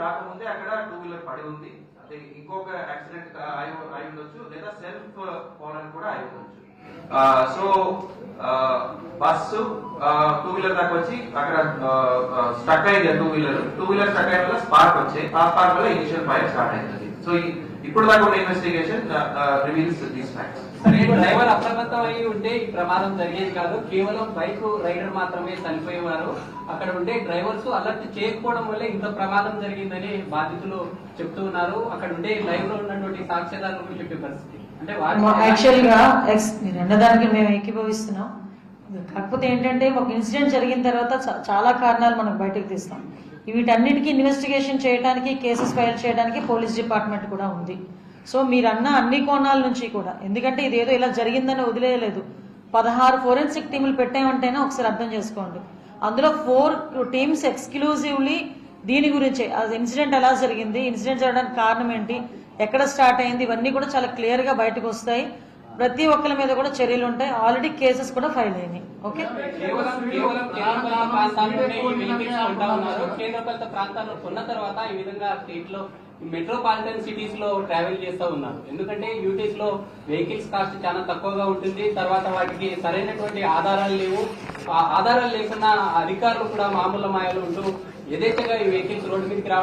రాకముందే అక్కడ 2 వీలర్ పడి ఉంది. అంటే ఇంకొక యాక్సిడెంట్ అయి ఉండొచ్చు, లేదా సెల్ఫ్ ఫాల్ కూడా అయి ఉండొచ్చు. సో బస్సు 2 వీలర్ దాకా వచ్చి అక్కడ స్టక్ అయింది. 2 వీలర్ స్టక్ అయిన వల్ల స్పార్క్ వచ్చాయి. ఆ స్పార్క్ వల్ల ఇనిషియల్ ఫైర్ స్టార్ట్ అయింది. సో ఇప్పుడు దాకా ఉన్న investigation reveals these facts. Driver అప్రమత్తం అయి ఉంటే ఈ ప్రమాదం జరిగేది కాదు. కేవలం బైక్ రైడర్ మాత్రమే చనిపోయేవారు. అక్కడ ఉండే డ్రైవర్స్ అలర్ట్ చేయకపోవడం వల్లే ఇంత ప్రమాదం జరిగిందని బాధితులు చెప్తూ ఉన్నారు. అక్కడ ఉండే లైవ్ లో ఉన్నటువంటి సాక్ష్యాధారాలు చెప్పే పరిస్థితి. అంటే యాక్చువల్ గా మీరు అన్నదానికి మేము ఏకీభవిస్తున్నాం. కాకపోతే ఏంటంటే ఒక ఇన్సిడెంట్ జరిగిన తర్వాత చాలా కారణాలు మనం బయటకు తీస్తాం. వీటన్నిటికీ ఇన్వెస్టిగేషన్ చేయడానికి, కేసెస్ ఫైల్ చేయడానికి పోలీస్ డిపార్ట్మెంట్ కూడా ఉంది. సో మీరు అన్న అన్ని కోణాల నుంచి కూడా, ఎందుకంటే ఇది ఏదో ఇలా జరిగిందని వదిలేయలేదు. 16 ఫోరెన్సిక్ టీములు పెట్టామంటేనే ఒకసారి అర్థం చేసుకోండి. అందులో 4 టీమ్స్ ఎక్స్క్లూజివ్లీ దీని గురించే, ఇన్సిడెంట్ ఎలా జరిగింది, ఇన్సిడెంట్ జరగడానికి కారణం ఏంటి, ఎక్కడ స్టార్ట్ అయింది, ఇవన్నీ కూడా చాలా క్లియర్ గా బయటకు వస్తాయి. ప్రతి ఒక్కరి మీద కూడా చర్యలు ఉంటాయి. ఆల్రెడీ కేసెస్ కూడా ఫైల్ అయినాయి. ఓకే, కేంద్రపాలిత ప్రాంతాల్లో కొన్న తర్వాత ఈ విధంగా స్టేట్ లో మెట్రోపాలిటన్ సిటీస్ లో ట్రావెల్ చేస్తూ ఉన్నారు. ఎందుకంటే యూటీస్ లో వెహికల్స్ కాస్ట్ చాలా తక్కువగా ఉంటుంది. తర్వాత వాటికి సరైనటువంటి ఆధారాలు లేవు. ఆధారాలు లేకున్నా అధికారులు కూడా మామూలు మాయలు ఉంటూ యథేచ్ఛగా ఈ వెహికల్స్ రోడ్డు మీదకి రావడం